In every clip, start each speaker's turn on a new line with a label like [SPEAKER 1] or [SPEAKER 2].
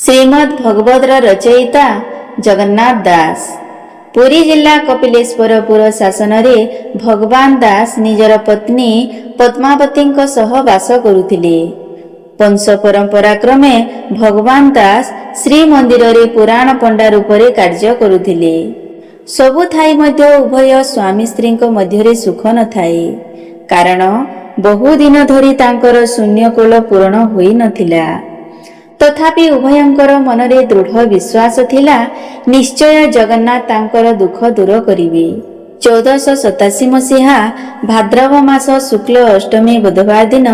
[SPEAKER 1] श्रीमद् भगवतर रचयिता जगन्नाथ दास। पुरी जिला कपिलेश्वरपुर शासन रे भगवान दास निजर पत्नी पद्मावती सह वास करुथिले। वंश परंपरा क्रमे भगवान दास श्री मंदिर रे पुराण पंडा रूप रे कार्य करुथिले। सबु थाई मध्य उभय स्वामी स्त्री मध्य सुख न थाए, कारण बहु दिन धरी तांकर शून्य कोल पूरण होई नथिला। तथापि उभयंकर मनरे दृढ़ विश्वास थिला, निश्चय जगन्नाथ तांकर दुख दूर करिवे। 1487 मसीहा भाद्रव मास शुक्ल अष्टमी बुधवार दिन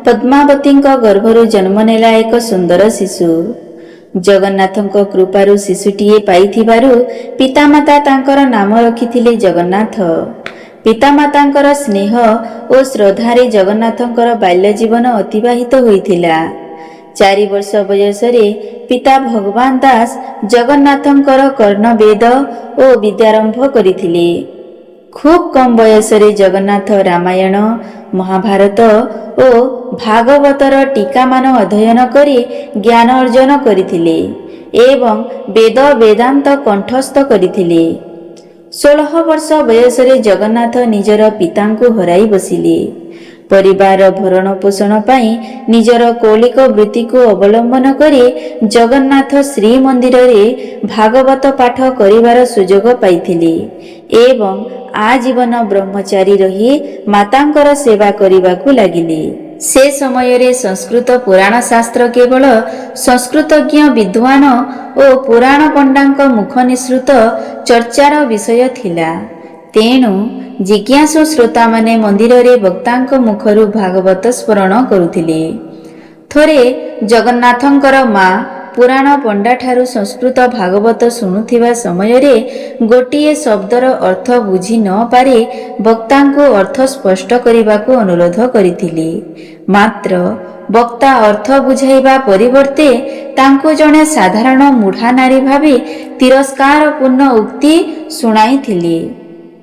[SPEAKER 1] पद्मावती गर्भरु जन्म नेला एक सुंदर शिशु। जगन्नाथଙ୍କ कृपारु शिशुटीए पाइथिबारु पितामाता तांकर नाम रखिथिले जगन्नाथ। पितामातांकर स्नेह और श्रद्धारे जगन्नाथଙ୍କର बाल्य जीवन अतिबाहित होइथिला। 4 वर्ष बयस पिता भगवान दास जगन्नाथଙ୍କର कर्णवेद और विद्यारंभ करिथिले। खूब कम बयस जगन्नाथ रामायण, महाभारत और भागवतर टीका मान अध्ययन करी ज्ञान अर्जन करिथिले एवं वेद वेदांत कंठस्थ करिथिले। 16 वर्ष बयस जगन्नाथ निजर पितांकु हराई बसिले। परिवार भरण पोषण पाई निजर कौलिक वृत्ति को अवलंबन करी जगन्नाथ श्री मंदिर रे भागवत पाठ करिवार सुजोग पाइथिले एवं आजीवन ब्रह्मचारी रही मातांकर सेवा करिबाकु लागिले। से समय रे संस्कृत पुराण शास्त्र केवल संस्कृतज्ञ विद्वान और पुराण पंडांक मुख निसृत चर्चार विषय थिला। तेणु जिज्ञासु श्रोता माने मंदिर रे भक्तांक मुखरु भागवत स्मरण करुथिले। थोरे जगन्नाथंकर माँ पुराण पंडा ठारू संस्कृत भागवत शुणुथिबा समय रे गोटिए शब्दर अर्थ बुझी न पारे वक्तांको अर्थ स्पष्ट करिबाकू अनुरोध करिथिले। मात्र वक्ता अर्थ बुझाइबा परिवर्ते तांको जणे साधारण मुढ़ा नारी भाबी तिरस्कार पूर्ण उक्ति सुनाइथिले।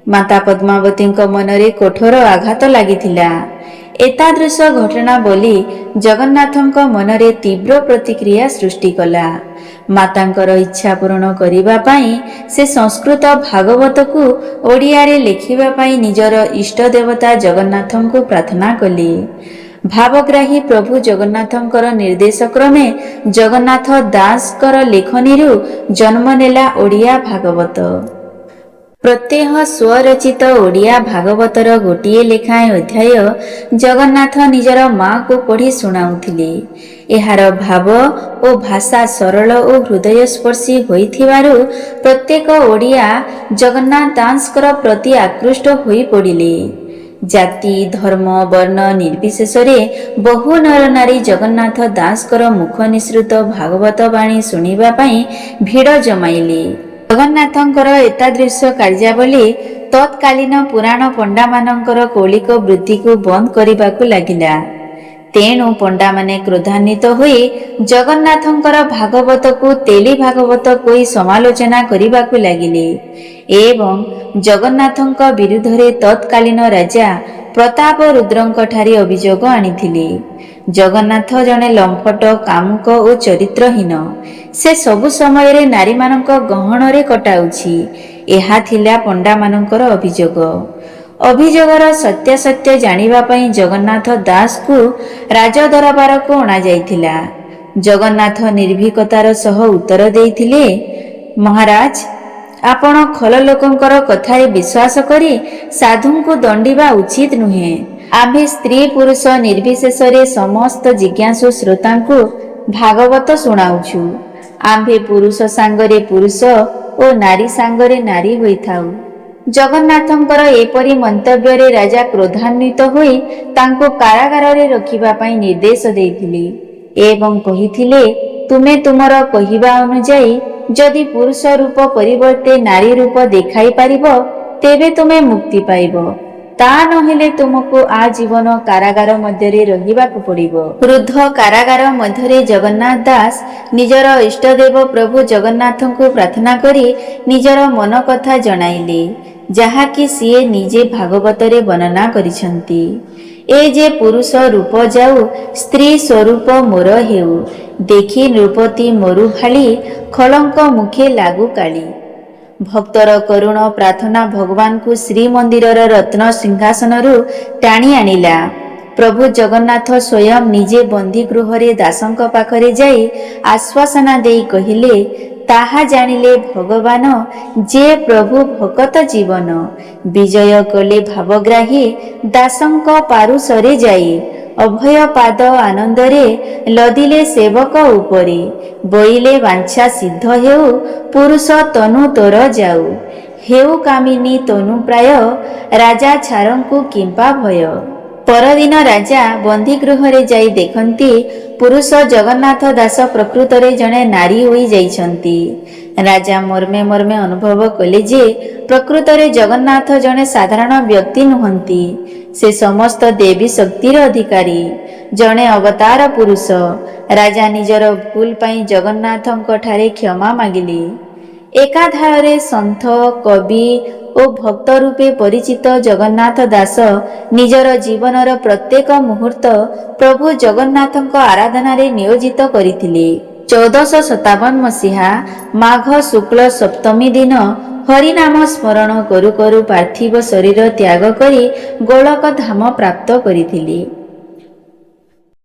[SPEAKER 1] माता पद्मावती मनरे कठोर आघात लागिथिला। एतादृश घटना बोली जगन्नाथଙ୍କ मनरे तीव्र प्रतिक्रिया सृष्टि कला। मातांकर इच्छा पूर्ण करिबा पाई से संस्कृत भागवत को ओडिया रे लेखिबा पाई निजर इष्ट देवता जगन्नाथଙ୍କୁ प्रार्थना कले। भावग्राही प्रभु जगन्नाथଙ୍କର निर्देश क्रमे जगन्नाथ दासकर लेखनीरु जन्म नेला ओडिया भागवत। प्रत्येह स्वरचित ओडिया भागवतर गोटिए लेखाएं अध्याय जगन्नाथ निजर माँ को पढ़ी शुणाउथिले। एहार भाव और भाषा सरल और हृदयस्पर्शी होइथिबारु प्रत्येक ओडिया जगन्नाथ दासकर प्रति आकृष्ट होई पड़िले। जाति धर्म वर्ण निर्विशेष बहु नर नारी जगन्नाथ दासकर मुख निसृत भागवत बाणी शुणिबा पाई भिड़ जमाइले। जगन्नाथंकर एतादृश कार्यावली तत्कालीन पुराण पंडा मानकर कौलिक वृत्ति को बंद करिबाकु लागिला। तेणु पंडा माने क्रोधान्वित होई जगन्नाथंकर भागवत को तेली भागवत कोई समालोचना करिबाकु लागिले एवं जगन्नाथंक विरुद्धरे तत्कालीन राजा प्रताप रुद्रंक ठारी अभियोग आनिथिले। जगन्नाथ जने लंपट कामुक और चरित्रहीन, से सबु समय रे नारी मानक गहन रे कटाउछि। एहा थिला पंडा मानकर अभियोग। अभियोगर सत्यासत्य जानिबा पई जगन्नाथ दास को राज दरबार को अणा जाइथिला। जगन्नाथ निर्भीकतार सह उत्तर देइथिले, महाराज आपण खल लोकंकर कथारे विश्वास करी साधुंकु दंडिबा उचित नुहे। आम्भे स्त्री पुरुष निर्विशेष समस्त जिज्ञासु श्रोतांकु भागवत शुणाउछु। आम्भे पुरुष सांगरे पुरुष और नारी सांगरे नारी होइथाउ। जगन्नाथंकर एपरी मंतव्य रे राजा क्रोधान्वित होई तांको कारागार रे रखिबा पई निर्देश देइथिले एवं कहिथिले, तुमे तुमर कहिबा अनुଯାयी जदि पुरुष रूप परिवर्ते नारी रूप देखाई पारिबो तेबे तुमे मुक्ति पाइबो, ता नहेले तुमको आजीवन कारागार मध्य रहिबाकु पड़िबो। रुद्ध कारागार मध्य जगन्नाथ दास निजर इष्टदेव प्रभु जगन्नाथंकु प्रार्थना करी निजर मन कथा जणाइले, जहा कि सीए निजे भागवतरे वर्णना करिसंती। ଏ ଯେ ପୁରୁଷ ରୂପ ଯାଉ ସ୍ତ୍ରୀ ସ୍ୱରୂପ ମୋର ହେଉ, ଦେଖି ନୃପତି ମୋରୁ ଭାଳି ଖଳଙ୍କ ମୁଖେ ଲାଗୁ କାଳି। ଭକ୍ତର କରୁଣ ପ୍ରାର୍ଥନା ଭଗବାନଙ୍କୁ ଶ୍ରୀମନ୍ଦିରର ରତ୍ନ ସିଂହାସନରୁ ଟାଣି ଆଣିଲା। ପ୍ରଭୁ ଜଗନ୍ନାଥ ସ୍ୱୟଂ ନିଜେ ବନ୍ଦୀଗୃହରେ ଦାସଙ୍କ ପାଖରେ ଯାଇ ଆଶ୍ୱାସନା ଦେଇ କହିଲେ, ତାହା ଜାଣିଲେ ଭଗବାନ ଯେ ପ୍ରଭୁ ଭକତ ଜୀବନ। ବିଜୟ କଲେ ଭାବଗ୍ରାହୀ ଦାସଙ୍କ ପାରୁଷରେ ଯାଇ, ଅଭୟ ପାଦ ଆନନ୍ଦରେ ଲଦିଲେ ସେବକ ଉପରେ। ବୋଇଲେ ବାଞ୍ଛା ସିଦ୍ଧ ହେଉ ପୁରୁଷ ତନୁ ତୋର ଯାଉ, ହେଉ କାମିନୀ ତନୁ ପ୍ରାୟ ରାଜା ଛାରଙ୍କୁ କିମ୍ପା ଭୟ। ପରଦିନ ରାଜା ବନ୍ଦୀଗୃହରେ ଯାଇ ଦେଖନ୍ତି ପୁରୁଷ ଜଗନ୍ନାଥ ଦାସ ପ୍ରକୃତରେ ଜଣେ ନାରୀ ହୋଇ ଯାଇଛନ୍ତି। ରାଜା ମର୍ମେ ମର୍ମେ ଅନୁଭବ କଲେ ଯେ ପ୍ରକୃତରେ ଜଗନ୍ନାଥ ଜଣେ ସାଧାରଣ ବ୍ୟକ୍ତି ନୁହନ୍ତି, ସେ ସମସ୍ତ ଦେବୀ ଶକ୍ତିର ଅଧିକାରୀ, ଜଣେ ଅବତାର ପୁରୁଷ। ରାଜା ନିଜର ଭୁଲ ପାଇଁ ଜଗନ୍ନାଥଙ୍କ ଠାରେ କ୍ଷମା ମାଗିଲେ। ଏକାଧାରରେ ସନ୍ଥ, କବି ଓ ଭକ୍ତ ରୂପେ ପରିଚିତ ଜଗନ୍ନାଥ ଦାସ ନିଜର ଜୀବନର ପ୍ରତ୍ୟେକ ମୁହୂର୍ତ୍ତ ପ୍ରଭୁ ଜଗନ୍ନାଥଙ୍କ ଆରାଧନାରେ ନିୟୋଜିତ କରିଥିଲେ। 1457 ମସିହା ମାଘ ଶୁକ୍ଳ ସପ୍ତମୀ ଦିନ ହରିନାମ ସ୍ମରଣ କରୁ କରୁ ପାର୍ଥିବ ଶରୀର ତ୍ୟାଗ କରି ଗୋଳକ ଧାମ ପ୍ରାପ୍ତ କରିଥିଲେ।